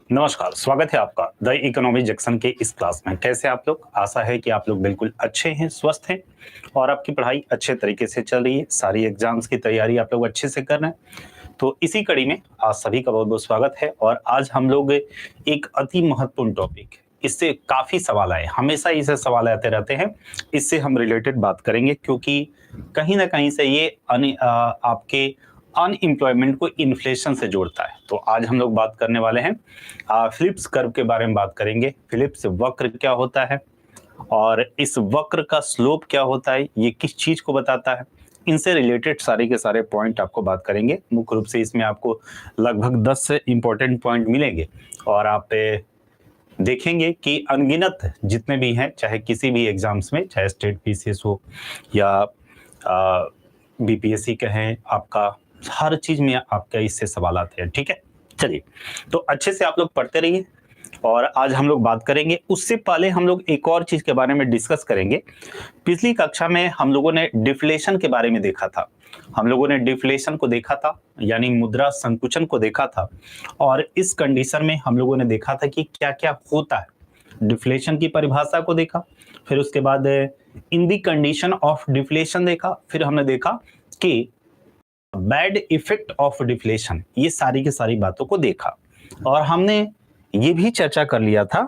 नमस्कार, स्वागत है आपका द इकोनॉमी जंक्शन के इस क्लास में। कैसे आप लोग? आशा है कि आप लोग बिल्कुल अच्छे हैं, स्वस्थ हैं और आपकी पढ़ाई अच्छे तरीके से चल रही है। सारी एग्जाम्स की तैयारी आप लोग अच्छे से कर रहे हैं। तो इसी कड़ी में आज सभी का बहुत बहुत स्वागत है। और आज हम लोग एक अति महत्वपूर्ण टॉपिक, इससे काफी सवाल आए, हमेशा इसे सवाल आते रहते हैं, इससे हम रिलेटेड बात करेंगे क्योंकि कहीं ना कहीं से ये आपके अनएम्प्लॉयमेंट को इन्फ्लेशन से जोड़ता है। तो आज हम लोग बात करने वाले हैं फिलिप्स कर्व के बारे में बात करेंगे। फिलिप्स वक्र क्या होता है और इस वक्र का स्लोप क्या होता है, ये किस चीज को बताता है, इनसे रिलेटेड सारे के सारे पॉइंट आपको बात करेंगे। मुख्य रूप से इसमें आपको लगभग 10 से इंपॉर्टेंट पॉइंट मिलेंगे और आप देखेंगे कि अनगिनत जितने भी हैं, चाहे किसी भी एग्जाम्स में, चाहे स्टेट पीसीएस हो या बीपीएससी कहें, आपका हर चीज में आपका इससे सवाल आते हैं। ठीक है, चलिए तो अच्छे से आप लोग पढ़ते रहिए और आज हम लोग बात करेंगे। उससे पहले हम लोग एक और चीज के बारे में डिस्कस करेंगे। पिछली कक्षा में हम लोगों ने डिफ्लेशन के बारे में देखा था, हम लोगों ने डिफ्लेशन को देखा था, यानी मुद्रा संकुचन को देखा था। और इस कंडीशन में हम लोगों ने देखा था कि क्या क्या होता है। डिफ्लेशन की परिभाषा को देखा, फिर उसके बाद इन दी कंडीशन ऑफ डिफ्लेशन देखा, फिर हमने देखा कि बैड इफेक्ट ऑफ डिफ्लेशन, ये सारी की सारी बातों को देखा। और हमने ये भी चर्चा कर लिया था,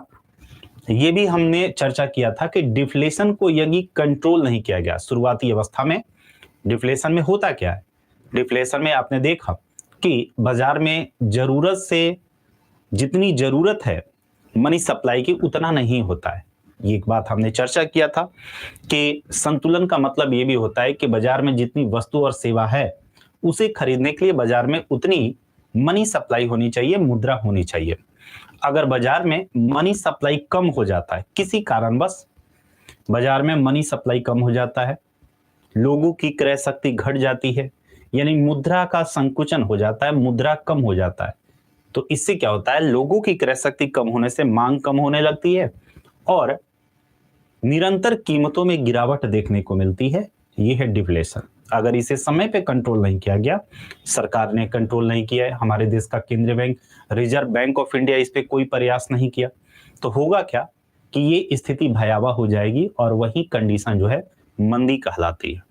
ये भी हमने चर्चा किया था कि डिफ्लेशन को यदि कंट्रोल नहीं किया गया शुरुआती अवस्था में, डिफ्लेशन में होता क्या है। डिफ्लेशन में आपने देखा कि बाजार में जरूरत से जितनी जरूरत है मनी सप्लाई की, उतना नहीं होता है। ये एक बात हमने चर्चा किया था कि संतुलन का मतलब ये भी होता है कि बाजार में जितनी वस्तु और सेवा है उसे खरीदने के लिए बाजार में उतनी मनी सप्लाई होनी चाहिए, मुद्रा होनी चाहिए। अगर बाजार में मनी सप्लाई कम हो जाता है, किसी कारणवश बाजार में मनी सप्लाई कम हो जाता है, लोगों की क्रय शक्ति घट जाती है, यानी मुद्रा का संकुचन हो जाता है, मुद्रा कम हो जाता है, तो इससे क्या होता है, लोगों की क्रय शक्ति कम होने से मांग कम होने लगती है और निरंतर कीमतों में गिरावट देखने को मिलती है। ये है डिफ्लेशन। अगर इसे समय पे कंट्रोल नहीं किया गया, सरकार ने कंट्रोल नहीं किया है, हमारे देश का केंद्रीय bank reserve bank of India इस पे कोई प्रयास नहीं किया, तो होगा क्या कि ये स्थिति भयावह हो जाएगी और वही कंडीशन जो है मंदी कहलाती है।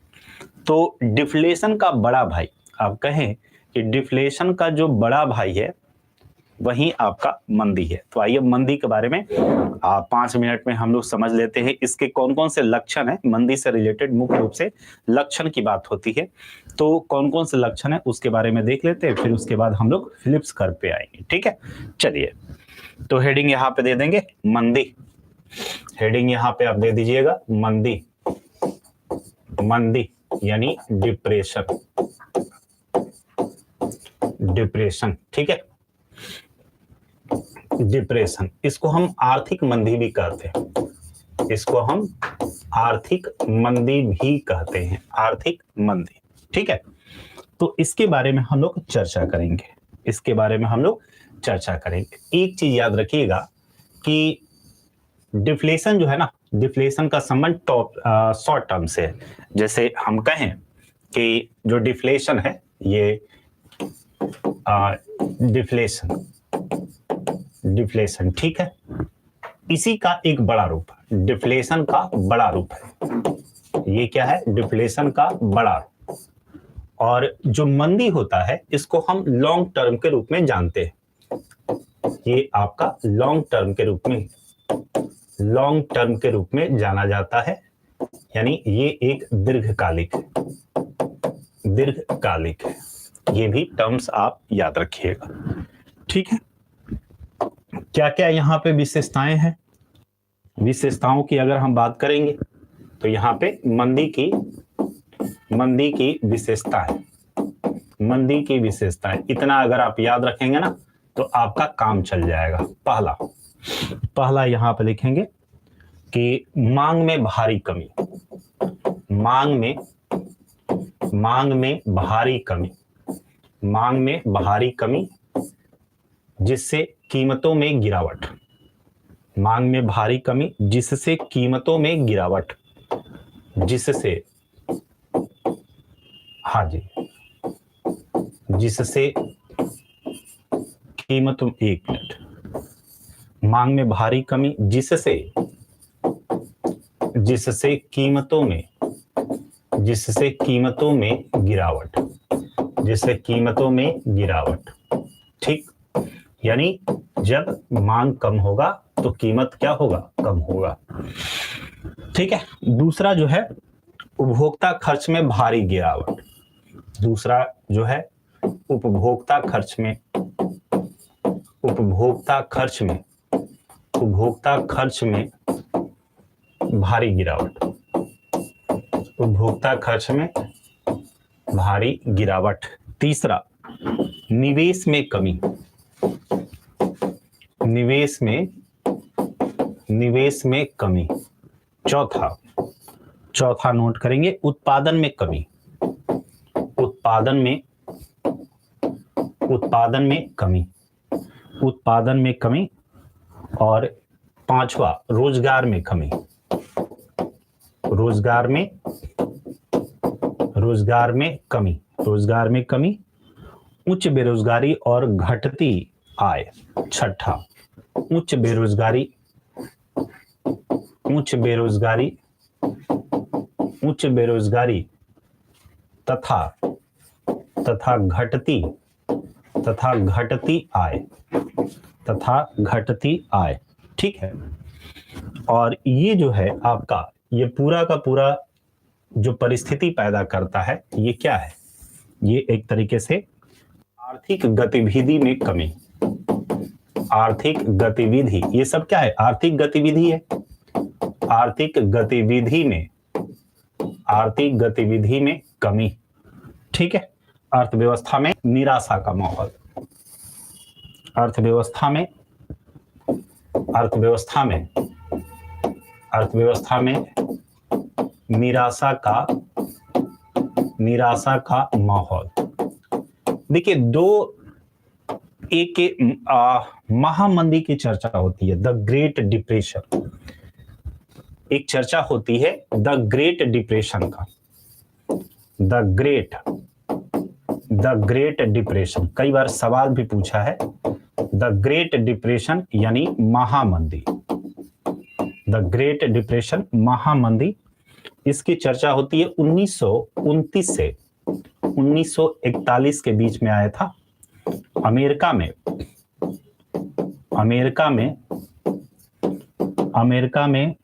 तो डिफ्लेशन का बड़ा भाई, आप कहें कि डिफ्लेशन का जो बड़ा भाई है वही आपका मंदी है। तो आइए मंदी के बारे में 5 मिनट में हम लोग समझ लेते हैं। इसके कौन कौन से लक्षण हैं, मंदी से रिलेटेड मुख्य रूप से लक्षण की बात होती है, तो कौन कौन से लक्षण है उसके बारे में देख लेते हैं, फिर उसके बाद हम लोग फिलिप्स कर्व पे आएंगे। ठीक है, चलिए तो हेडिंग यहाँ पे दे देंगे मंदी, हेडिंग यहाँ पे आप दे दीजिएगा मंदी, मंदी यानी डिप्रेशन, डिप्रेशन। ठीक है, डिप्रेशन, इसको हम आर्थिक मंदी भी कहते हैं, इसको हम आर्थिक मंदी भी कहते हैं, आर्थिक मंदी। ठीक है, तो इसके बारे में हम लोग चर्चा करेंगे, इसके बारे में हम लोग चर्चा करेंगे। एक चीज याद रखिएगा कि डिफ्लेशन जो है ना, डिफ्लेशन का संबंध शॉर्ट टर्म से है। जैसे हम कहें कि जो डिफ्लेशन है ये डिफ्लेशन, डिफ्लेशन, ठीक है, इसी का एक बड़ा रूप है, डिफ्लेशन का बड़ा रूप है। ये क्या है, डिफ्लेशन का बड़ा रूप। और जो मंदी होता है इसको हम लॉन्ग टर्म के रूप में जानते हैं, ये आपका लॉन्ग टर्म के रूप में, लॉन्ग टर्म के रूप में जाना जाता है, यानी ये एक दीर्घकालिक, दीर्घकालिक है। ये भी टर्म्स आप याद रखिएगा। ठीक है, क्या क्या यहाँ पे विशेषताएं हैं, विशेषताओं की अगर हम बात करेंगे तो यहाँ पे मंदी की विशेषता है, मंदी की विशेषता है। इतना अगर आप याद रखेंगे ना तो आपका काम चल जाएगा। पहला यहाँ पे लिखेंगे कि मांग में भारी कमी, मांग में भारी कमी, मांग में भारी कमी जिससे कीमतों में गिरावट, मांग में भारी कमी जिससे कीमतों में गिरावट, जिससे, हाँ जी, जिससे कीमतों, एक मिनट, मांग में भारी कमी जिससे कीमतों में गिरावट, जिससे कीमतों में गिरावट। ठीक, यानी जब मांग कम होगा तो कीमत क्या होगा, कम होगा। ठीक है। दूसरा जो है उपभोक्ता खर्च में भारी गिरावट। दूसरा जो है उपभोक्ता खर्च में भारी गिरावट। उपभोक्ता खर्च में भारी गिरावट। तीसरा निवेश में कमी। निवेश में कमी। चौथा नोट करेंगे उत्पादन में कमी। उत्पादन में कमी। और पांचवा रोजगार में कमी। रोजगार में कमी। उच्च बेरोजगारी और घटती आय। छठा उच्च बेरोजगारी तथा घटती आय। ठीक है। और ये जो है आपका, ये पूरा का पूरा जो परिस्थिति पैदा करता है, ये क्या है, ये एक तरीके से आर्थिक गतिविधि में कमी। आर्थिक गतिविधि, ये सब क्या है, आर्थिक गतिविधि है। आर्थिक गतिविधि में कमी। ठीक है। अर्थव्यवस्था में निराशा का माहौल। अर्थव्यवस्था में निराशा का माहौल। देखिए, एक महामंदी की चर्चा होती है, द ग्रेट डिप्रेशन। एक चर्चा होती है द ग्रेट डिप्रेशन का। द ग्रेट डिप्रेशन, कई बार सवाल भी पूछा है। द ग्रेट डिप्रेशन यानी महामंदी। द ग्रेट डिप्रेशन, महामंदी, इसकी चर्चा होती है 1929 से 1941 के बीच में आया था। अमेरिका में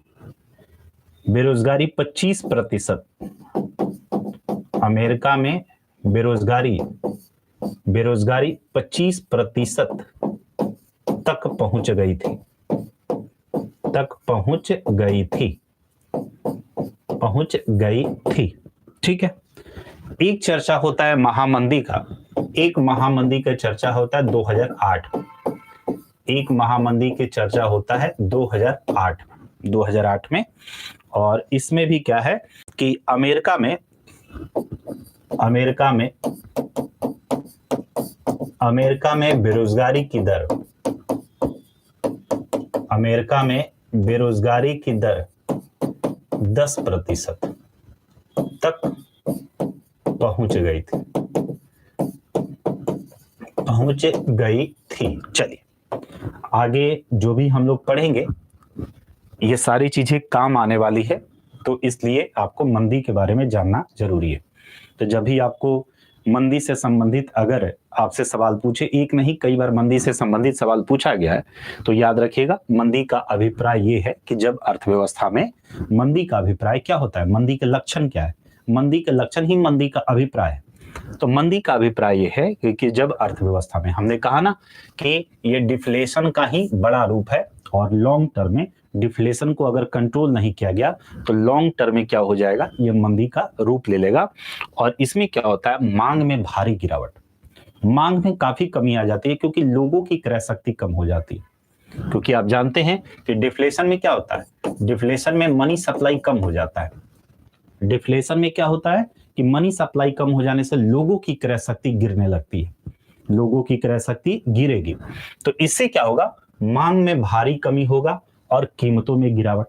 बेरोजगारी 25%। अमेरिका में बेरोजगारी 25% तक पहुंच गई थी। ठीक है। एक चर्चा होता है महामंदी का, एक महामंदी का चर्चा होता है 2008। एक महामंदी की चर्चा होता है 2008 में। और इसमें भी क्या है कि अमेरिका में बेरोजगारी की दर, अमेरिका में बेरोजगारी की दर 10% तक पहुंच गई थी। चलिए आगे जो भी हम लोग पढ़ेंगे, ये सारी चीजें काम आने वाली है, तो इसलिए आपको मंदी के बारे में जानना जरूरी है। तो जब भी आपको मंदी से संबंधित अगर आपसे सवाल पूछे, एक नहीं कई बार मंदी से संबंधित सवाल पूछा गया है, तो याद रखिएगा मंदी का अभिप्राय ये है कि जब अर्थव्यवस्था में मंदी का अभिप्राय क्या होता है, मंदी के लक्षण क्या है, मंदी के लक्षण ही मंदी का अभिप्राय है। तो मंदी का अभिप्राय ये है कि जब अर्थव्यवस्था में, हमने कहा ना कि ये डिफ्लेशन का ही बड़ा रूप है, और लॉन्ग टर्म में डिफ्लेशन को अगर कंट्रोल नहीं किया गया तो लॉन्ग टर्म में क्या हो जाएगा, ये मंदी का रूप ले लेगा। और इसमें क्या होता है, मांग में भारी गिरावट, मांग में काफी कमी आ जाती है, क्योंकि लोगों की क्रय शक्ति कम हो जाती है। क्योंकि आप जानते हैं कि डिफ्लेशन में क्या होता है, डिफ्लेशन में मनी सप्लाई कम हो जाता है। डिफ्लेशन में क्या होता है कि मनी सप्लाई कम हो जाने से लोगों की क्रय शक्ति गिरने लगती है, लोगों की क्रय शक्ति गिरेगी। तो इससे क्या होगा, मांग में भारी कमी होगा और कीमतों में गिरावट।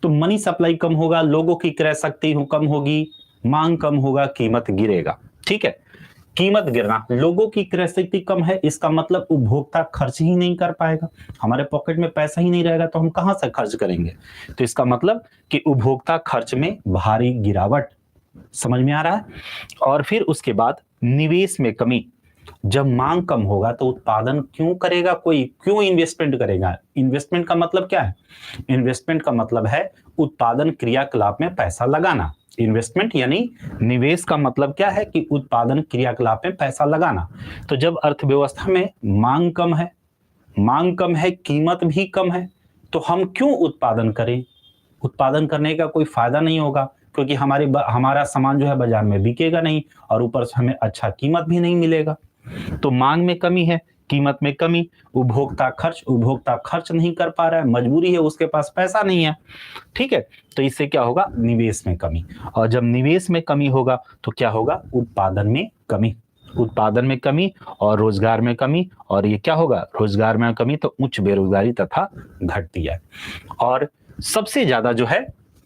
तो मनी सप्लाई कम होगा, लोगों की क्रय शक्ति कम होगी, मांग कम होगा, कीमत गिरेगा। ठीक है। कीमत गिरना, लोगों की क्रय शक्ति कम है, इसका मतलब उपभोक्ता खर्च ही नहीं कर पाएगा। हमारे पॉकेट में पैसा ही नहीं रहेगा तो हम कहां से खर्च करेंगे, तो इसका मतलब कि उपभोक्ता खर्च में भारी गिरावट। समझ में आ रहा है। और फिर उसके बाद निवेश में कमी, जब मांग कम होगा तो उत्पादन क्यों करेगा कोई, क्यों इन्वेस्टमेंट करेगा। इन्वेस्टमेंट का मतलब क्या है, इन्वेस्टमेंट का मतलब है उत्पादन क्रियाकलाप में पैसा लगाना। इन्वेस्टमेंट यानी निवेश का मतलब क्या है कि उत्पादन क्रियाकलाप में पैसा लगाना। तो जब अर्थव्यवस्था में मांग कम है, मांग कम है, कीमत भी कम है, तो हम क्यों उत्पादन करें। उत्पादन करने का कोई फायदा नहीं होगा, क्योंकि हमारा सामान जो है बाजार में बिकेगा नहीं और ऊपर से हमें अच्छा कीमत भी नहीं मिलेगा। तो मांग में कमी है, कीमत में कमी, उपभोक्ता खर्च नहीं कर पा रहा है, मजबूरी है, उसके पास पैसा नहीं है। ठीक है, तो इससे क्या होगा, निवेश में कमी। और जब निवेश में कमी होगा तो क्या होगा, उत्पादन में कमी, उत्पादन में कमी और रोजगार में कमी। और ये क्या होगा, रोजगार में कमी तो उच्च बेरोजगारी तथा घटती है। और सबसे ज्यादा जो है,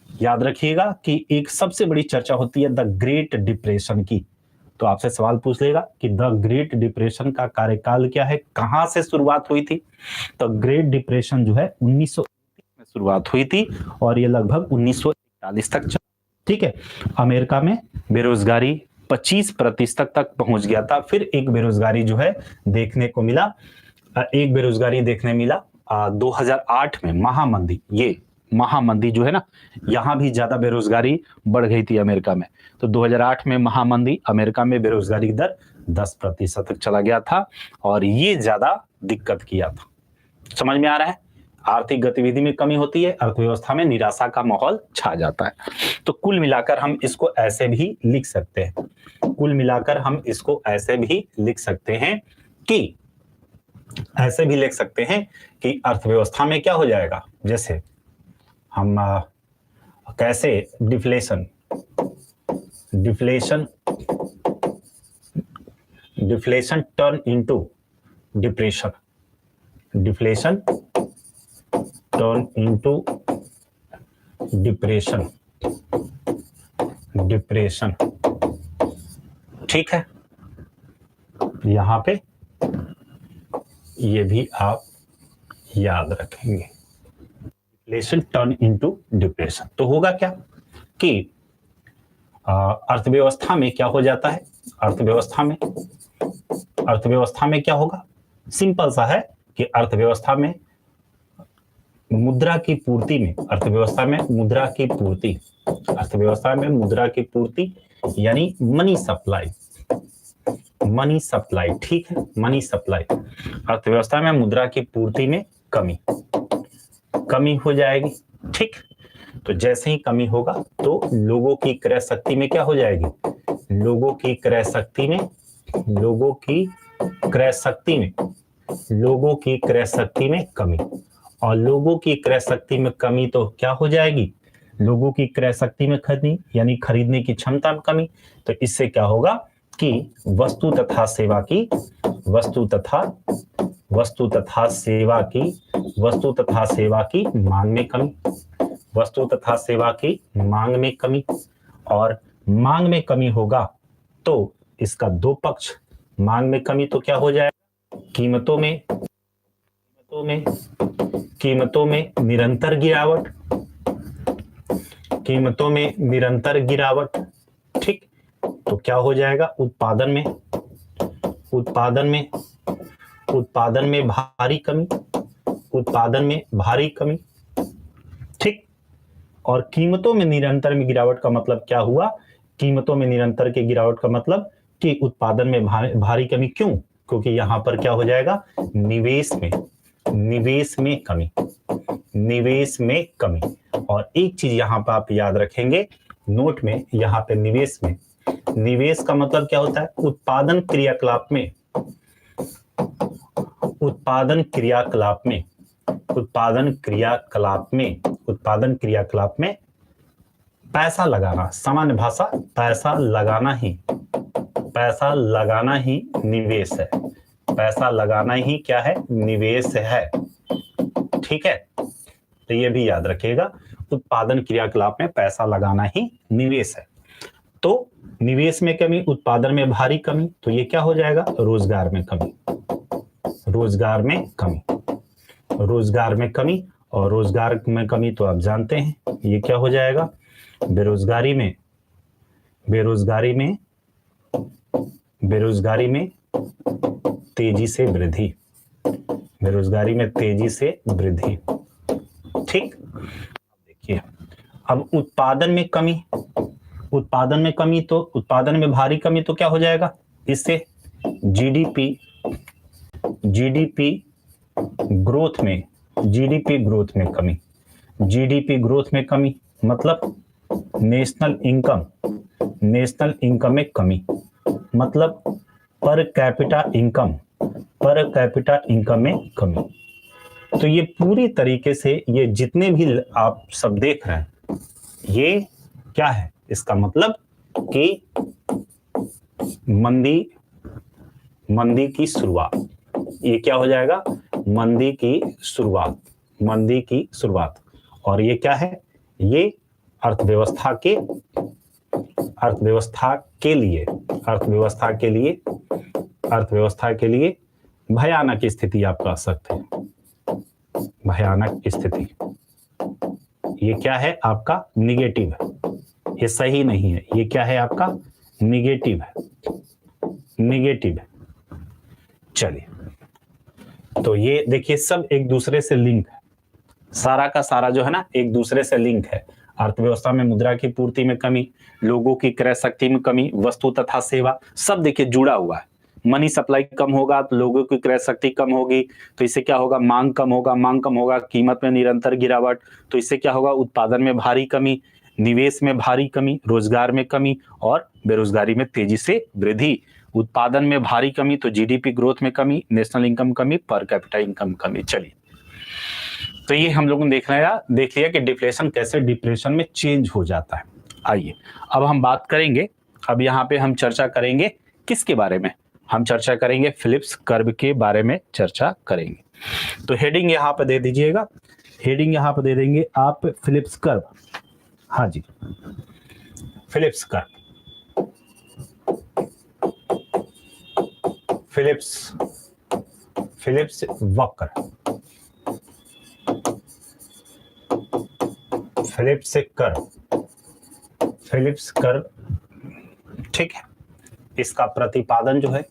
याद रखिएगा कि एक सबसे बड़ी चर्चा होती है द ग्रेट डिप्रेशन की। तो आपसे सवाल पूछ लेगा कि द ग्रेट डिप्रेशन का कार्यकाल क्या है, कहां से शुरुआत हुई थी। तो ग्रेट डिप्रेशन जो है 1930 में शुरुआत हुई थी और ये लगभग 1941 तक चला। ठीक है, अमेरिका में बेरोजगारी 25% तक पहुंच गया था। फिर एक बेरोजगारी जो है देखने को मिला, 2008 में महामंदी। ये महामंदी जो है ना, यहां भी ज्यादा बेरोजगारी बढ़ गई थी अमेरिका में। तो 2008 में महामंदी, अमेरिका में बेरोजगारी की दर 10% तक चला गया था और ये ज्यादा दिक्कत किया था। समझ में आ रहा है। आर्थिक गतिविधि में कमी होती है, अर्थव्यवस्था में निराशा का माहौल छा जाता है। तो कुल मिलाकर हम इसको ऐसे भी लिख सकते हैं, कुल मिलाकर हम इसको ऐसे भी लिख सकते हैं कि ऐसे भी लिख सकते हैं कि अर्थव्यवस्था में क्या हो जाएगा, जैसे हम कैसे deflation turn into depression, deflation turn into depression, depression. ठीक है, यहां पे ये भी आप याद रखेंगे, डिफ्लेशन टर्न इनटू डिप्रेशन। तो होगा क्या कि अर्थव्यवस्था में क्या हो जाता है, अर्थव्यवस्था में क्या होगा, सिंपल सा है कि अर्थव्यवस्था में मुद्रा की पूर्ति में, अर्थव्यवस्था में मुद्रा की पूर्ति, अर्थव्यवस्था में मुद्रा की पूर्ति यानी मनी सप्लाई, मनी सप्लाई। ठीक है, मनी सप्लाई, अर्थव्यवस्था में मुद्रा की पूर्ति में कमी हो जाएगी। ठीक, तो जैसे ही कमी होगा तो लोगों की क्रय शक्ति में क्या हो जाएगी, लोगों की क्रय शक्ति में कमी। और लोगों की क्रय शक्ति में कमी तो क्या हो जाएगी, लोगों की क्रय शक्ति में कमी यानी खरीदने की क्षमता में कमी। तो इससे क्या होगा कि वस्तु तथा सेवा की मांग में कमी, वस्तु तथा सेवा की मांग में कमी। और मांग में कमी होगा तो इसका दो पक्ष, मांग में कमी तो क्या हो जाएगा, कीमतों में निरंतर गिरावट, ठीक। तो क्या हो जाएगा, उत्पादन में भारी कमी, ठीक। और कीमतों में निरंतर में गिरावट का मतलब क्या हुआ, कीमतों में निरंतर के गिरावट का मतलब कि उत्पादन में भारी कमी। क्यों, क्योंकि यहां पर क्या हो जाएगा, निवेश में कमी। और एक चीज यहां पर आप याद रखेंगे नोट में, यहां पे निवेश का मतलब क्या होता है, उत्पादन क्रियाकलाप में पैसा लगाना, सामान्य भाषा पैसा लगाना ही निवेश है, पैसा लगाना ही क्या है, निवेश है। ठीक है, तो ये भी याद रखिएगा, उत्पादन क्रियाकलाप में पैसा लगाना ही निवेश है। तो निवेश में कमी, उत्पादन में भारी कमी, तो ये क्या हो जाएगा? रोजगार में कमी। रोजगार में कमी, रोजगार में कमी, और रोजगार में कमी तो आप जानते हैं ये क्या हो जाएगा? बेरोजगारी में, बेरोजगारी में, बेरोजगारी में तेजी से वृद्धि, बेरोजगारी में तेजी से वृद्धि। ठीक, देखिए अब उत्पादन में कमी, उत्पादन में कमी, तो उत्पादन में भारी कमी तो क्या हो जाएगा? इससे जीडीपी, जीडीपी ग्रोथ में, जीडीपी ग्रोथ में कमी, जीडीपी ग्रोथ में कमी मतलब नेशनल इनकम, नेशनल इनकम में कमी मतलब per capita income, per capita income में कमी। तो ये पूरी तरीके से ये जितने भी आप सब देख रहे हैं ये क्या है? इसका मतलब कि मंदी, मंदी की शुरुआत, ये क्या हो जाएगा? मंदी की शुरुआत, मंदी की शुरुआत। और ये क्या है? ये अर्थव्यवस्था के, अर्थव्यवस्था के लिए, अर्थव्यवस्था के लिए, अर्थव्यवस्था के लिए भयानक स्थिति आप कह सकते हैं, भयानक स्थिति। ये क्या है? आपका निगेटिव है, ये सही नहीं है। ये क्या है? आपका निगेटिव है, निगेटिव है। चलिए, तो ये देखिए सब एक दूसरे से लिंक है, सारा का सारा जो है ना एक दूसरे से लिंक है। अर्थव्यवस्था में मुद्रा की पूर्ति में कमी, लोगों की क्रय शक्ति में कमी, वस्तु तथा सेवा, सब देखिए जुड़ा हुआ है। मनी सप्लाई कम होगा तो लोगों की क्रय शक्ति कम होगी, तो इससे क्या होगा? मांग कम होगा, मांग कम होगा, कीमत में निरंतर गिरावट, तो इससे क्या होगा? उत्पादन में भारी कमी, निवेश में भारी कमी, रोजगार में कमी और बेरोजगारी में तेजी से वृद्धि। उत्पादन में भारी कमी तो जीडीपी ग्रोथ में कमी, नेशनल इनकम कमी, पर कैपिटा इनकम कमी। चलिए, तो ये हम लोगों ने देख लिया कि डिफ्लेशन कैसे डिप्रेशन में चेंज हो जाता है। आइए अब हम बात करेंगे, अब यहाँ पे हम चर्चा करेंगे किसके बारे में? हम चर्चा करेंगे फिलिप्स कर्व के बारे में चर्चा करेंगे। तो हेडिंग यहाँ पे दे दीजिएगा, हेडिंग यहाँ पे दे देंगे आप फिलिप्स कर्व। हाँ जी, फिलिप्स कर्व, फिलिप्स, फिलिप्स वक्र, फिलिप्स कर्व, फिलिप्स कर्व। ठीक है, इसका प्रतिपादन जो है,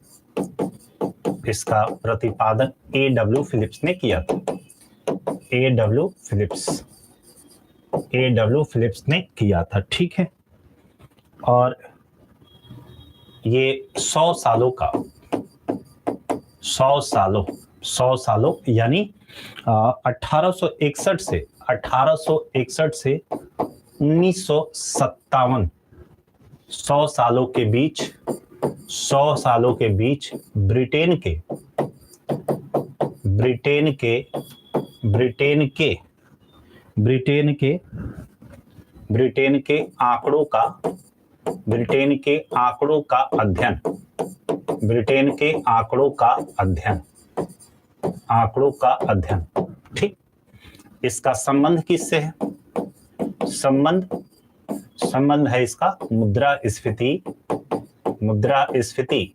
इसका प्रतिपादन A.W. फिलिप्स ने किया था। A.W. Philips, A.W. फिलिप्स ने किया था। ठीक है, और ये 100 सालों का, 100 सालों, 100 सालों यानी 1861 से 1957, 100 सालों के बीच, 100 सालों के बीच ब्रिटेन के, ब्रिटेन के, ब्रिटेन के, ब्रिटेन के, ब्रिटेन के आंकड़ों का, ब्रिटेन के आंकड़ों का अध्ययन, ब्रिटेन के आंकड़ों का अध्ययन, आंकड़ों का अध्ययन। ठीक, इसका संबंध किससे है? संबंध, संबंध है इसका मुद्रास्फीति, मुद्रास्फीति,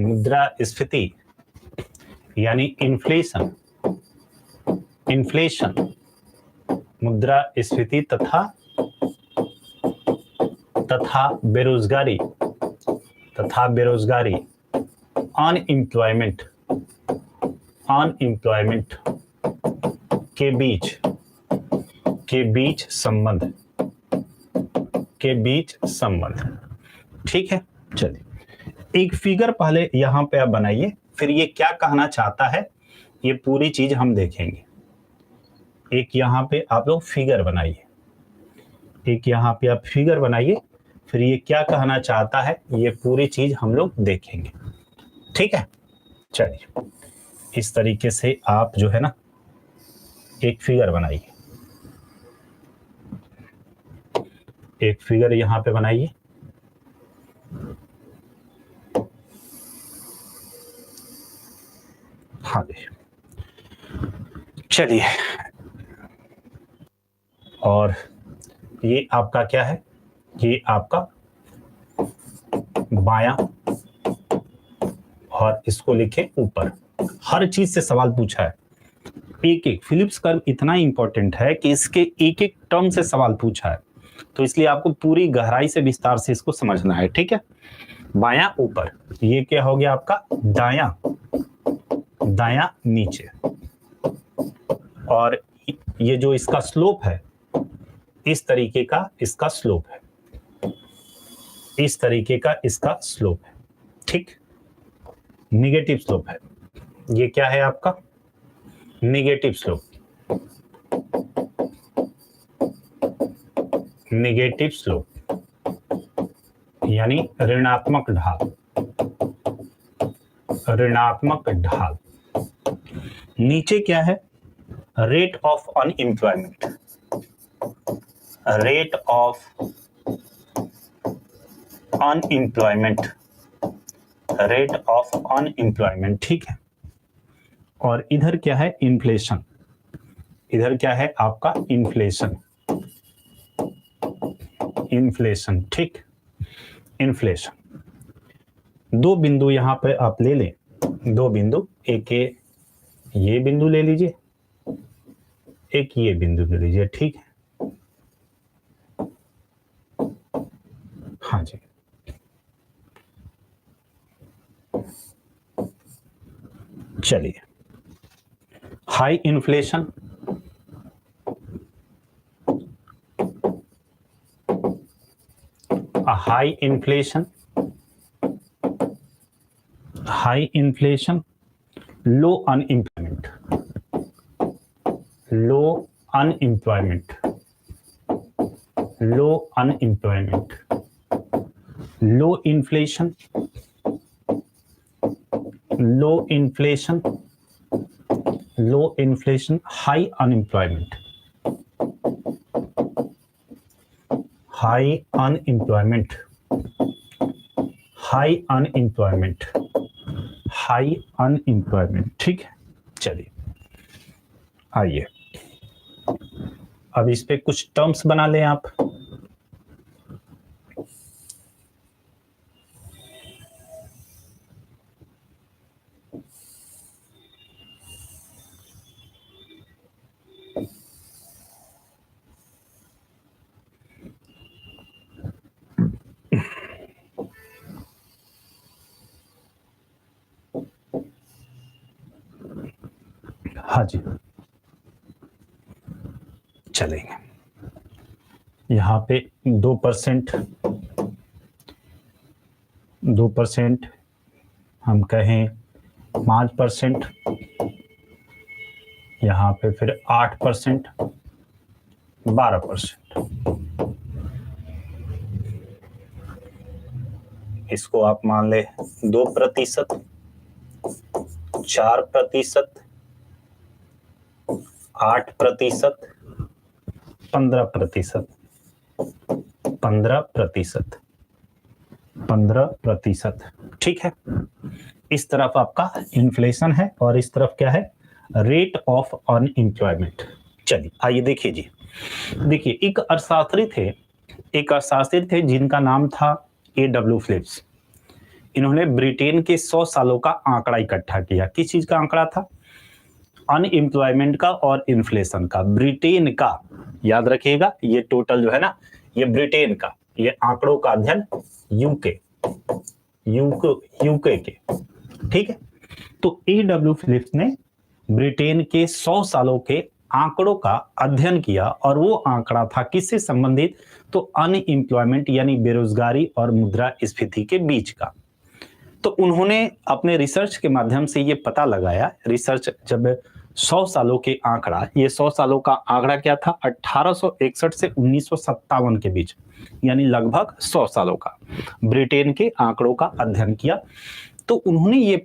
मुद्रास्फीति यानी इन्फ्लेशन, इन्फ्लेशन, मुद्रास्फीति तथा, तथा बेरोजगारी, तथा बेरोजगारी, अनएम्प्लॉयमेंट, अनएम्प्लॉयमेंट के बीच, के बीच संबंध, के बीच संबंध। ठीक है, चलिए एक फिगर पहले यहां पे आप बनाइए, फिर ये क्या कहना चाहता है ये पूरी चीज हम देखेंगे। एक यहां पे आप लोग फिगर बनाइए, एक यहां पे आप फिगर बनाइए, फिर ये क्या कहना चाहता है ये पूरी चीज हम लोग देखेंगे। ठीक है, चलिए इस तरीके से आप जो है ना एक फिगर बनाइए, एक फिगर यहां पे बनाइए। हाँ जी, चलिए, और ये आपका क्या है? ये आपका बायां और इसको लिखे ऊपर। हर चीज से सवाल पूछा है, एक एक फिलिप्स कर्व इतना इंपॉर्टेंट है कि इसके एक एक टर्म से सवाल पूछा है, तो इसलिए आपको पूरी गहराई से विस्तार से इसको समझना है, ठीक है। बायां ऊपर, ये क्या हो गया आपका दायां, दायां नीचे, और ये जो इसका स्लोप है इस तरीके का इसका स्लोप है, इस तरीके का इसका स्लोप है, ठीक, निगेटिव स्लोप है। ये क्या है आपका निगेटिव स्लोप, निगेटिव स्लोप यानी ऋणात्मक ढाल, ऋणात्मक ढाल। नीचे क्या है rate of unemployment, rate of unemployment, rate of unemployment, ठीक है। और इधर क्या है इन्फ्लेशन, इधर क्या है आपका इन्फ्लेशन, इन्फ्लेशन, ठीक, इन्फ्लेशन। दो बिंदु यहां पे आप ले लें, दो बिंदु, एक ये बिंदु ले लीजिए, एक ये बिंदु ले लीजिए, ठीक है। हाँ जी, चलिए, high inflation, high inflation, high inflation, low unemployment, low unemployment, low unemployment, low inflation, low inflation, low inflation, high unemployment, high unemployment, high unemployment, high unemployment, ठीक है। चलिए आइए अब इस पे कुछ टर्म्स बना लें आप। हाँ जी, चलेंगे। यहाँ पे 2%, 2%, हम कहें 5%, यहाँ पे फिर 8%, 12%, इसको आप मान ले 2%, 4%, 8%, 15%, 15%, 15%, ठीक है। इस तरफ आपका इन्फ्लेशन है और इस तरफ क्या है रेट ऑफ अनएम्प्लॉयमेंट। चलिए आइए देखिए जी, देखिए एक अर्थशास्त्री थे, एक अर्थशास्त्री थे जिनका नाम था A.W. फिलिप्स। इन्होंने ब्रिटेन के 100 सालों का आंकड़ा इकट्ठा किया। किस चीज का आंकड़ा था? अनएम्प्लॉयमेंट का और इन्फ्लेशन का। ब्रिटेन का, याद रखिएगा, ये टोटल जो है ना, ये ब्रिटेन का, ये आंकड़ों का अध्ययन यूके के, ठीक है। तो A.W. फिलिप्स ने ब्रिटेन के 100 सालों के आंकड़ों का अध्ययन किया और वो आंकड़ा था किससे संबंधित? तो अनएम्प्लॉयमेंट यानी बेरोजगारी और मुद्रास्फीति के बीच का। तो उन्होंने अपने रिसर्च के माध्यम से ये पता लगाया, रिसर्च जब 100 सालों के आंकड़ा, ये 100 सालों का आंकड़ा क्या था? 1861 से 1957 के बीच, यानी लगभग 100 सालों का ब्रिटेन के आंकड़ों का अध्ययन किया। तो उन्होंने ये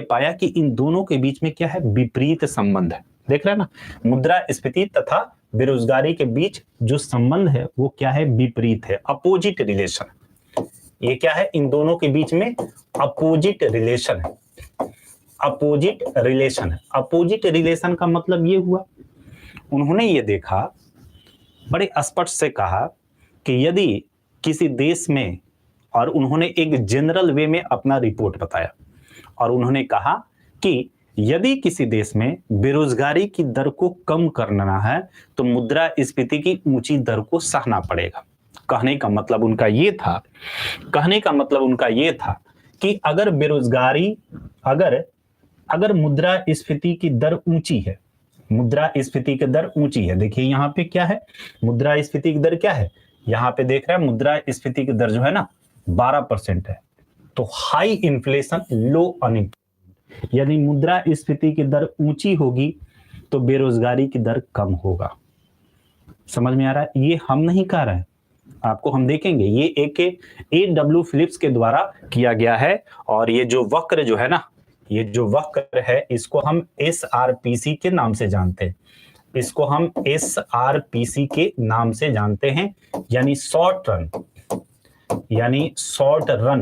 पाया कि इन दोनों के बीच में क्या है? विपरीत संबंध है। देख रहे हैं ना, मुद्रास्फीति तथा बेरोजगारी के बीच जो संबंध है वो क्या है? विपरीत है, अपोजिट रिलेशन। ये क्या है? इन दोनों के बीच में अपोजिट रिलेशन है, अपोजिट रिलेशन है। अपोजिट रिलेशन का मतलब ये हुआ, उन्होंने ये देखा, बड़े स्पष्ट से कहा कि यदि किसी देश में और उन्होंने एक जनरल वे में अपना रिपोर्ट बताया और उन्होंने कहा कि यदि किसी देश में बेरोजगारी की दर को कम करना है तो मुद्रास्फीति की ऊंची दर को सहना पड़ेगा। कहने का मतलब उनका ये था कि अगर बेरोजगारी अगर मुद्रास्फीति की दर ऊंची है, मुद्रास्फीति की दर ऊंची है, देखिए यहाँ पे क्या है, मुद्रास्फीति की दर क्या है, यहाँ पे देख रहे हैं मुद्रास्फीति की दर जो है ना 12% है। तो हाई इन्फ्लेशन लो अनएम्प्लॉयमेंट, यदि मुद्रास्फीति की दर ऊंची होगी तो बेरोजगारी की दर कम होगा। समझ में आ रहा है? ये हम नहीं कह रहे हैं, आपको हम देखेंगे, ये एक A.W. फिलिप्स के द्वारा किया गया है। और ये जो वक्र जो है ना, ये जो वक्र है इसको हम SRPC के नाम से जानते हैं, इसको हम SRPC के नाम से जानते हैं, यानी शॉर्ट रन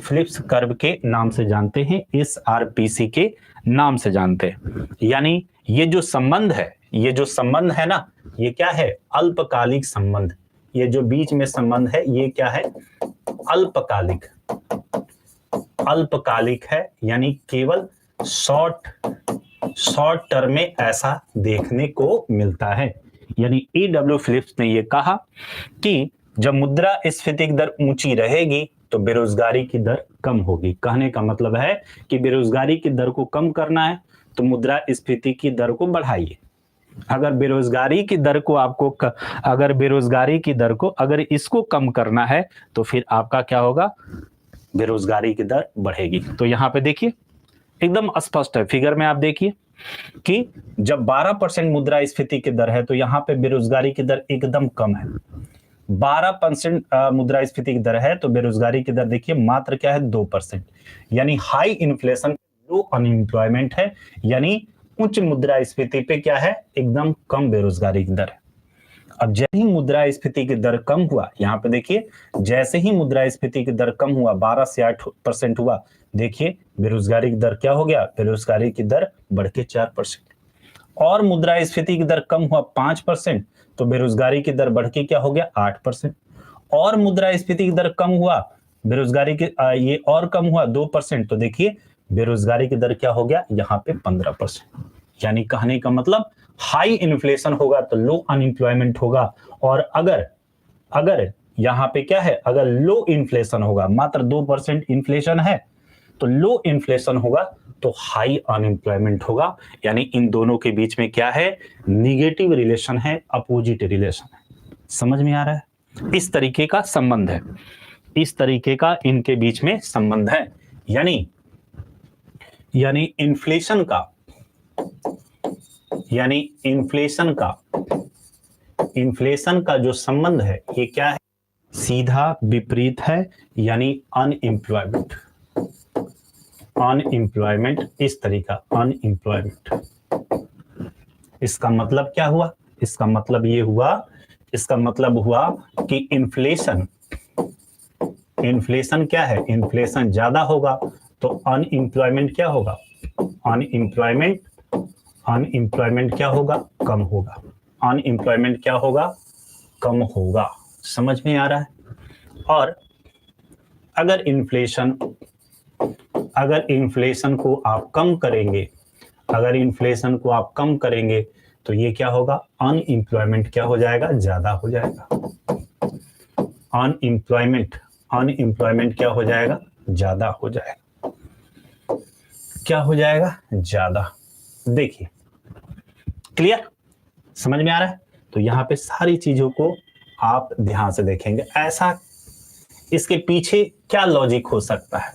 फिलिप्स कर्व के नाम से जानते हैं, SRPC के नाम से जानते हैं। यानी ये जो संबंध है ना, ये क्या है, अल्पकालिक संबंध। ये जो बीच में संबंध है ये क्या है, अल्पकालिक है, यानी केवल शॉर्ट टर्म में ऐसा देखने को मिलता है। यानी A.W. फिलिप्स ने ये कहा कि जब मुद्रास्फीति की दर ऊंची रहेगी तो बेरोजगारी की दर कम होगी। कहने का मतलब है कि बेरोजगारी की दर को कम करना है तो मुद्रास्फीति की दर को बढ़ाइए। अगर बेरोजगारी की दर को अगर इसको कम करना है तो फिर आपका क्या होगा, बेरोजगारी की दर बढ़ेगी। तो यहाँ पे देखिए एकदम स्पष्ट है, फिगर में आप देखिए कि जब 12% मुद्रास्फीति की दर है तो यहाँ पे बेरोजगारी की दर एकदम कम है। 12% मुद्रास्फीति की दर है तो बेरोजगारी की दर देखिए मात्र क्या है, 2%। यानी हाई इन्फ्लेशन लो अनएम्प्लॉयमेंट है, यानी उच्च मुद्रास्फीति पे क्या है, एकदम कम बेरोजगारी की दर है। अब जैसे ही मुद्रास्फीति की दर कम हुआ, यहाँ पे देखिए जैसे ही मुद्रास्फीति की दर कम हुआ 12 से 8% हुआ, देखिए बेरोजगारी की दर क्या हो गया, बेरोजगारी की दर बढ़ के 4%। और मुद्रास्फीति की दर कम हुआ 5% तो बेरोजगारी की दर बढ़ के क्या हो गया, 8%। और मुद्रास्फीति की दर कम हुआ, बेरोजगारी की ये और कम हुआ 2%, तो देखिए बेरोजगारी की दर क्या हो गया, यहाँ पे 15%। यानी कहने का मतलब हाई इन्फ्लेशन होगा तो लो अनएम्प्लॉयमेंट होगा, और अगर यहाँ पे क्या है, अगर लो इन्फ्लेशन होगा, मात्र 2% इन्फ्लेशन है तो लो इन्फ्लेशन होगा तो हाई अनएम्प्लॉयमेंट होगा। यानी इन दोनों के बीच में क्या है, निगेटिव रिलेशन है, अपोजिट रिलेशन है। समझ में आ रहा है? इस तरीके का संबंध है, इस तरीके का इनके बीच में संबंध है। यानी इन्फ्लेशन का जो संबंध है ये क्या है, सीधा विपरीत है, यानी अनएम्प्लॉयमेंट, इस तरीका अनएम्प्लॉयमेंट। इसका मतलब क्या हुआ, इसका मतलब ये हुआ, इसका मतलब हुआ कि इन्फ्लेशन क्या है, इन्फ्लेशन ज्यादा होगा तो अनएम्प्लॉयमेंट क्या होगा, अनएम्प्लॉयमेंट क्या होगा, कम होगा। अनएम्प्लॉयमेंट क्या होगा, कम होगा। समझ में आ रहा है? और अगर इन्फ्लेशन को आप कम करेंगे, तो ये क्या होगा, अनएम्प्लॉयमेंट क्या हो जाएगा, ज्यादा हो जाएगा। अनएम्प्लॉयमेंट क्या हो जाएगा, ज्यादा हो जाएगा। क्या हो जाएगा, ज्यादा। देखिए क्लियर, समझ में आ रहा है? तो यहाँ पे सारी चीजों को आप ध्यान से देखेंगे। ऐसा इसके पीछे क्या लॉजिक हो सकता है,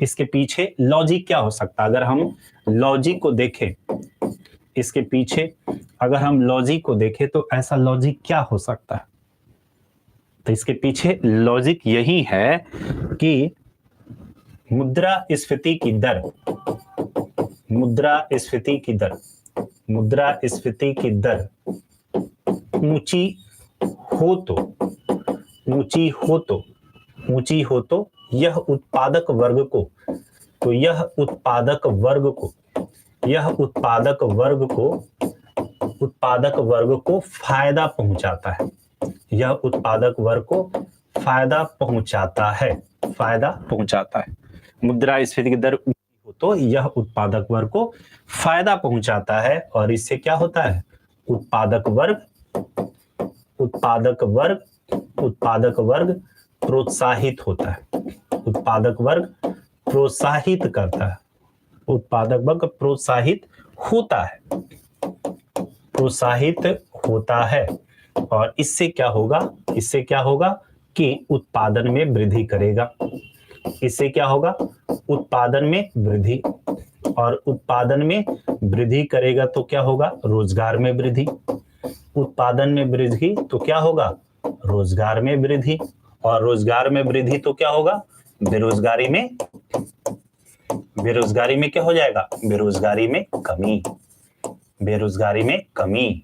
इसके पीछे लॉजिक क्या हो सकता है, अगर हम लॉजिक को देखें, इसके पीछे अगर हम लॉजिक को देखें तो ऐसा लॉजिक क्या हो सकता है। तो इसके पीछे लॉजिक यही है कि मुद्रास्फीति की दर ऊंची हो तो यह उत्पादक वर्ग को उत्पादक वर्ग को फायदा पहुंचाता है। यह उत्पादक वर्ग को फायदा पहुंचाता है, फायदा पहुंचाता है। मुद्रास्फीति की दर ऊंची हो तो यह उत्पादक वर्ग को फायदा पहुंचाता है और इससे क्या होता है, उत्पादक वर्ग प्रोत्साहित होता है। उत्पादक वर्ग प्रोत्साहित करता है, उत्पादक वर्ग प्रोत्साहित होता है और इससे क्या होगा कि उत्पादन में वृद्धि करेगा। इससे क्या होगा, उत्पादन में वृद्धि, और उत्पादन में वृद्धि करेगा तो क्या होगा, रोजगार में वृद्धि। उत्पादन में वृद्धि तो क्या होगा, रोजगार में वृद्धि, और रोजगार में वृद्धि तो क्या होगा, बेरोजगारी में क्या हो जाएगा, बेरोजगारी में कमी।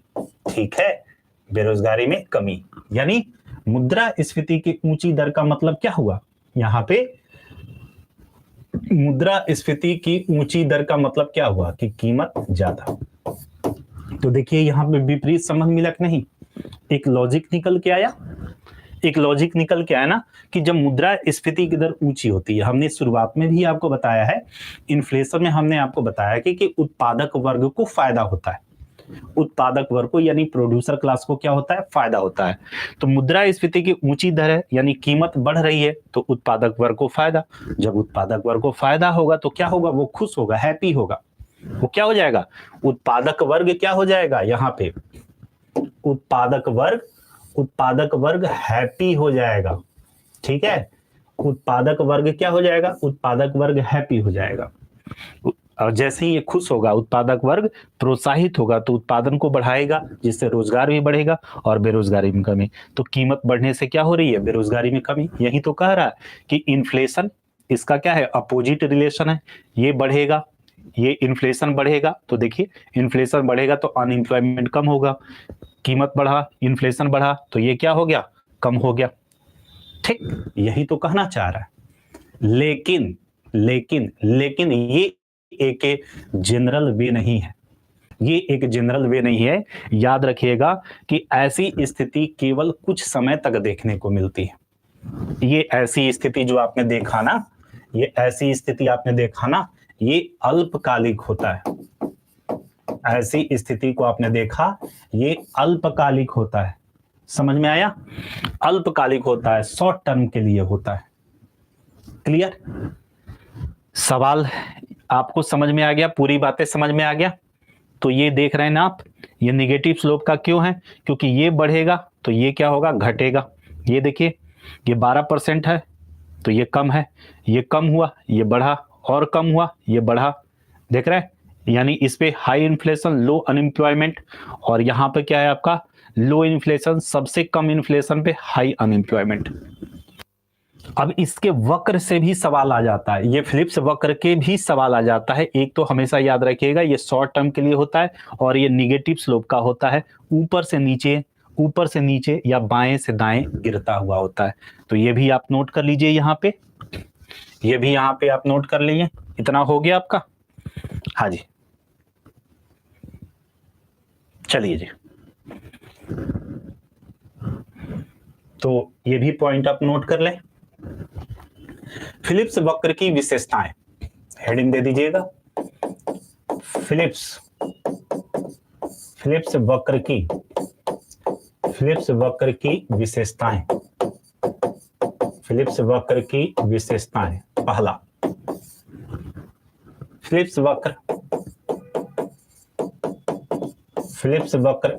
ठीक है, बेरोजगारी में कमी। यानी मुद्रास्फीति की ऊंची दर का मतलब क्या हुआ, यहाँ पे मुद्रास्फीति की ऊंची दर का मतलब क्या हुआ कि कीमत ज्यादा। तो देखिए यहाँ पे विपरीत संबंध मिला कि नहीं, एक लॉजिक निकल के आया ना कि जब मुद्रास्फीति की दर ऊंची होती है, हमने शुरुआत में भी आपको बताया है, इन्फ्लेशन में हमने आपको बताया कि उत्पादक वर्ग को फायदा होता है, उत्पादक वर्ग को यानी प्रोड्यूसर क्लास को क्या होता है, फायदा होता है। तो मुद्रास्फीति की ऊंची दर है यानी कीमत बढ़ रही है तो उत्पादक वर्ग को फायदा। जब उत्पादक वर्ग को फायदा होगा तो क्या होगा, वो खुश होगा, हैप्पी होगा। वो क्या हो जाएगा, उत्पादक वर्ग क्या हो जाएगा, यहाँ पे उत्पादक वर्ग हैप्पी हो जाएगा। ठीक है, उत्पादक वर्ग क्या हो जाएगा, उत्पादक वर्ग हैप्पी हो जाएगा। और जैसे ही ये खुश होगा, उत्पादक वर्ग प्रोत्साहित होगा तो उत्पादन को बढ़ाएगा, जिससे रोजगार भी बढ़ेगा और बेरोजगारी में कमी। तो कीमत बढ़ने से क्या हो रही है, बेरोजगारी में कमी। यही तो कह रहा है कि इन्फ्लेशन इसका क्या है, अपोजिट रिलेशन है। ये बढ़ेगा, ये इन्फ्लेशन बढ़ेगा तो देखिए इन्फ्लेशन बढ़ेगा तो अनएम्प्लॉयमेंट कम होगा, कीमत बढ़ा, इन्फ्लेशन बढ़ा तो ये क्या हो गया, कम हो गया। ठीक, यही तो कहना चाह रहा है। लेकिन ये एक जनरल वे नहीं है, ये एक जनरल वे नहीं है। याद रखिएगा कि ऐसी स्थिति केवल कुछ समय तक देखने को मिलती है। ये ऐसी स्थिति जो आपने देखा ना, ये ऐसी स्थिति आपने देखा ना, ये अल्पकालिक होता है। ऐसी स्थिति को आपने देखा, ये अल्पकालिक होता है। समझ में आया, अल्पकालिक होता है, शॉर्ट टर्म के लिए होता है। क्लियर, सवाल आपको समझ में आ गया, पूरी बातें समझ में आ गया। तो ये देख रहे हैं ना आप, ये निगेटिव स्लोप का क्यों है, क्योंकि ये बढ़ेगा तो ये क्या होगा, घटेगा। ये देखिए ये 12% है तो ये कम है, ये कम हुआ, ये बढ़ा, और कम हुआ, ये बढ़ा। देख रहे हैं, यानी इस पे हाई इन्फ्लेशन, लो अनएम्प्लॉयमेंट, और यहाँ पे क्या है आपका, लो इन्फ्लेशन, सबसे कम इन्फ्लेशन पे हाई अनएम्प्लॉयमेंट। अब इसके वक्र से भी सवाल आ जाता है, ये फिलिप्स वक्र के भी सवाल आ जाता है। एक तो हमेशा याद रखिएगा ये शॉर्ट टर्म के लिए होता है और ये निगेटिव स्लोप का होता है, ऊपर से नीचे या बाएं से दाएं गिरता हुआ होता है। तो ये भी आप नोट कर लीजिए, यहाँ पे ये भी यहाँ पे आप नोट कर लीजिए। इतना हो गया आपका, हाँ जी, चलिए जी। तो ये भी पॉइंट आप नोट कर लें। फिलिप्स वक्र की विशेषताएं, हेडिंग दे दीजिएगा, फिलिप्स वक्र की विशेषताएं, फिलिप्स वक्र की विशेषताएं। पहला, फिलिप्स वक्र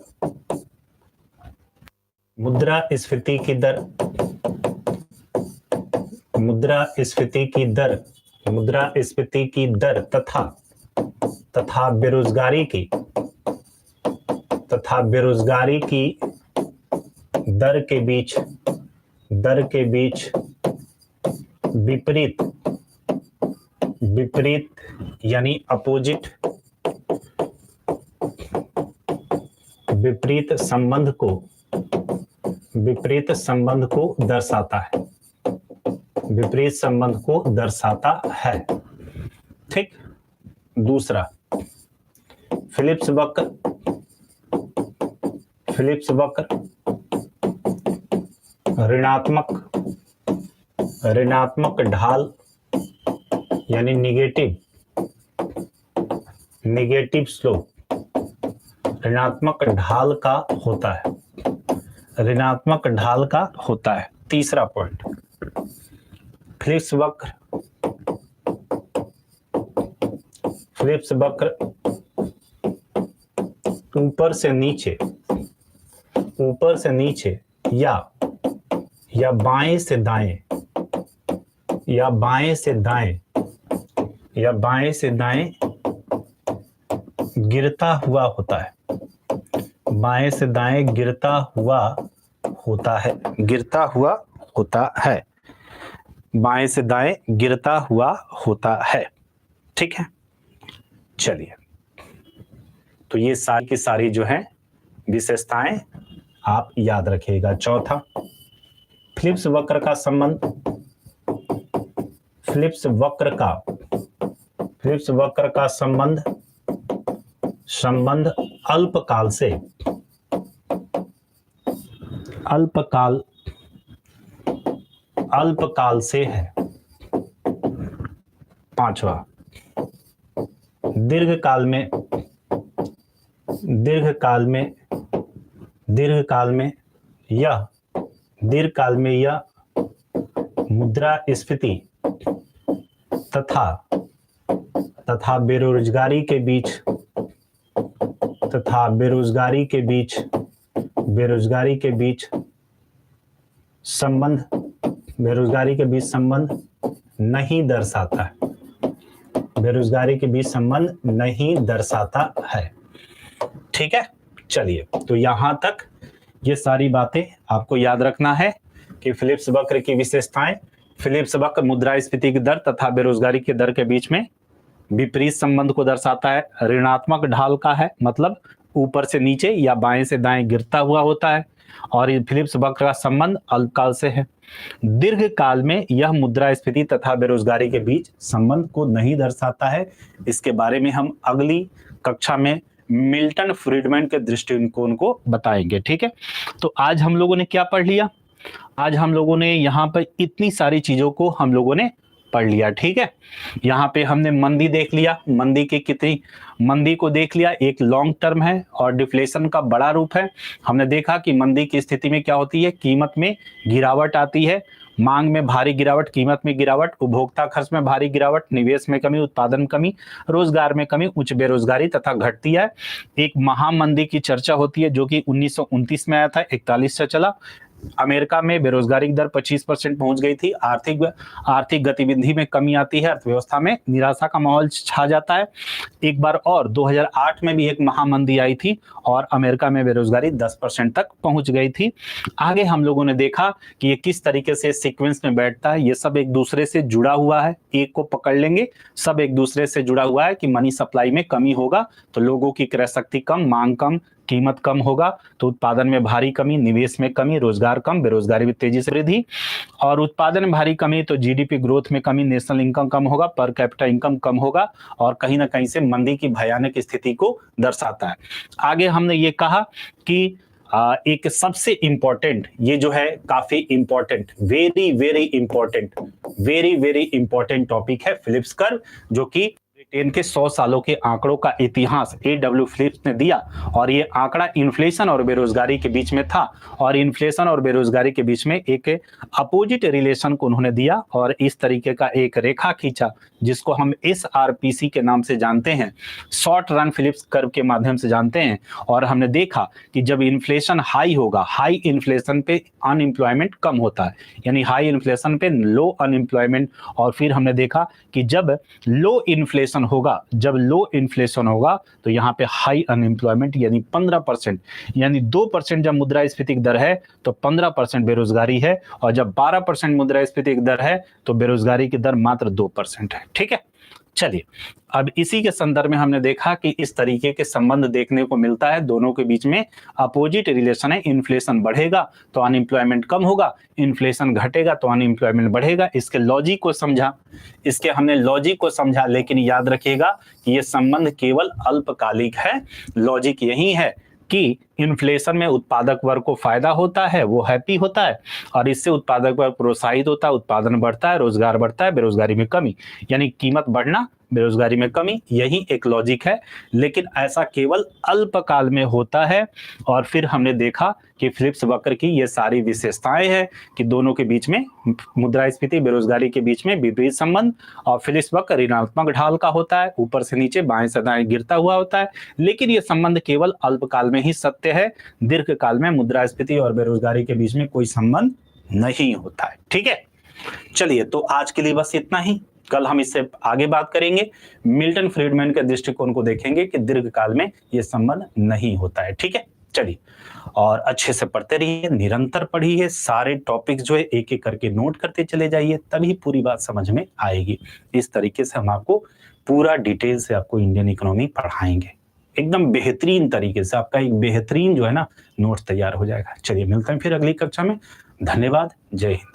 मुद्रास्फीति की दर तथा बेरोजगारी की दर के बीच विपरीत यानी अपोजिट विपरीत संबंध को दर्शाता है। ठीक, दूसरा, फिलिप्स फिलिप्स वक्र ऋणात्मक ढाल यानी निगेटिव स्लोप ऋणात्मक ढाल का होता है, ऋणात्मक ढाल का होता है। तीसरा पॉइंट, फिलिप्स वक्र ऊपर से नीचे या बाएं से दाएं गिरता हुआ होता है, बाएं से दाएं गिरता हुआ होता है, बाएं से दाएं गिरता हुआ होता है। ठीक है, चलिए, तो ये सारी की सारी जो है विशेषताएं आप याद रखिएगा। चौथा, फिलिप्स वक्र का संबंध अल्पकाल से है। पांचवा, दीर्घकाल में यह मुद्रास्फीति तथा बेरोजगारी के बीच संबंध नहीं दर्शाता है। ठीक है, चलिए, तो यहां तक ये सारी बातें आपको याद रखना है कि फिलिप्स वक्र की विशेषताएं, फिलिप्स वक्र मुद्रास्फीति की दर तथा बेरोजगारी की दर के बीच में विपरीत संबंध को दर्शाता है, ऋणात्मक ढाल का है, मतलब ऊपर से नीचे या बाएं से दाएं गिरता हुआ होता है, और ये फिलिप्स वक्र का संबंध अल्पकाल से है। दीर्घकाल में यह मुद्रास्फीति तथा बेरोजगारी के बीच संबंध को नहीं दर्शाता है। इसके बारे में हम अगली कक्षा में मिल्टन फ्रीडमैन के दृष्टिकोण को बताएंगे। ठीक है, तो आज हम लोगों ने क्या पढ़ लिया? आज हम लोगों ने यहाँ पर इतनी सारी चीजों को हम लोगों ने पढ़ लिया। ठीक है, यहाँ पे हमने मंदी देख लिया, मंदी को देख लिया, एक लॉन्ग टर्म है और डिफ्लेशन का बड़ा रूप है। हमने देखा कि मंदी की स्थिति में क्या होती है, कीमत में गिरावट आती है, मांग में भारी गिरावट, कीमत में गिरावट, उपभोक्ता खर्च में भारी गिरावट, निवेश में कमी, उत्पादन कमी, रोजगार में कमी, उच्च बेरोजगारी तथा घटती है। एक महामंदी की चर्चा होती है जो कि 1929 में आया था, 41 से चला। अमेरिका में बेरोजगारी की दर 25% पहुंच गई थी, आर्थिक गतिविधि में कमी आती है, अर्थव्यवस्था में निराशा का माहौल छा जाता है। एक बार और 2008 में भी एक महामंदी आई थी और अमेरिका में बेरोजगारी 10% तक पहुंच गई थी। आगे हम लोगों ने देखा कि ये किस तरीके से सीक्वेंस में बैठता है, ये सब एक दूसरे से जुड़ा हुआ है, एक को पकड़ लेंगे, सब एक दूसरे से जुड़ा हुआ है कि मनी सप्लाई में कमी होगा तो लोगों की क्रय शक्ति कम, मांग कम, कीमत कम होगा तो उत्पादन में भारी कमी, निवेश में कमी, रोजगार कम, बेरोजगारी में तेजी से वृद्धि, और उत्पादन में भारी कमी तो जीडीपी ग्रोथ में कमी, नेशनल इनकम कम होगा, पर कैपिटा इनकम कम होगा, और कहीं ना कहीं से मंदी की भयानक स्थिति को दर्शाता है। आगे हमने ये कहा कि एक सबसे इंपॉर्टेंट, ये जो है काफी important, very very important topic है फिलिप्स कर्व, जो कि ब्रिटेन के 100 सालों के आंकड़ों का इतिहास A.W. फिलिप्स ने दिया, और ये आंकड़ा इन्फ्लेशन और बेरोजगारी के बीच में था, और इन्फ्लेशन और बेरोजगारी के बीच में एक अपोजिट रिलेशन को उन्होंने दिया और इस तरीके का एक रेखा खींचा जिसको हम SRPC के नाम से जानते हैं, शॉर्ट रन फिलिप्स कर्व के माध्यम से जानते हैं। और हमने देखा कि जब इन्फ्लेशन हाई होगा, हाई इन्फ्लेशन पे अनएम्प्लॉयमेंट कम होता है, यानी हाई इन्फ्लेशन पे लो अनएम्प्लॉयमेंट, और फिर हमने देखा कि जब लो इन्फ्लेशन होगा तो यहाँ पे हाई अनएम्प्लॉयमेंट यानी 15%, यानी 2% जब मुद्रास्फीति दर है तो 15% बेरोजगारी है, और जब 12% मुद्रास्फीति दर है तो बेरोजगारी की दर मात्र 2% है। ठीक है, चलिए, अब इसी के संदर्भ में हमने देखा कि इस तरीके के संबंध देखने को मिलता है, दोनों के बीच में अपोजिट रिलेशन है। इन्फ्लेशन बढ़ेगा तो अनएम्प्लॉयमेंट कम होगा, इन्फ्लेशन घटेगा तो अनएम्प्लॉयमेंट बढ़ेगा। इसके लॉजिक को समझा, लेकिन याद रखिएगा कि यह संबंध केवल अल्पकालिक है। लॉजिक यही है कि इन्फ्लेशन में उत्पादक वर्ग को फायदा होता है, वो हैप्पी होता है और इससे उत्पादक वर्ग प्रोत्साहित होता है, उत्पादन बढ़ता है, रोजगार बढ़ता है, बेरोजगारी में कमी, यानी कीमत बढ़ना, बेरोजगारी में कमी, यही एक लॉजिक है। लेकिन ऐसा केवल अल्पकाल में होता है और फिर हमने देखा कि फिलिप्स वक्र की ये सारी विशेषताएं हैं कि दोनों के बीच में, मुद्रास्फीति बेरोजगारी के बीच में विपरीत संबंध, और फिलिप्स वक्र ऋणात्मक ढाल का होता है, ऊपर से नीचे बाएं से दाएं गिरता हुआ होता है। लेकिन ये संबंध केवल अल्पकाल में ही सत्य है, दीर्घकाल में मुद्रास्फीति और बेरोजगारी के बीच में कोई संबंध नहीं होता है। ठीक है, चलिए तो आज के लिए बस इतना ही। कल हम इससे आगे बात करेंगे, मिल्टन फ्रीडमैन के दृष्टिकोण को देखेंगे कि दीर्घकाल में यह संबंध नहीं होता है। ठीक है, चलिए, और अच्छे से पढ़ते रहिए, निरंतर पढ़िए, सारे टॉपिक जो है एक एक करके नोट करते चले जाइए, तभी पूरी बात समझ में आएगी। इस तरीके से हम आपको पूरा डिटेल से आपको इंडियन इकोनॉमी पढ़ाएंगे, एकदम बेहतरीन तरीके से आपका एक बेहतरीन जो है ना नोट्स तैयार हो जाएगा। चलिए मिलते हैं फिर अगली कक्षा में। धन्यवाद, जय हिंद।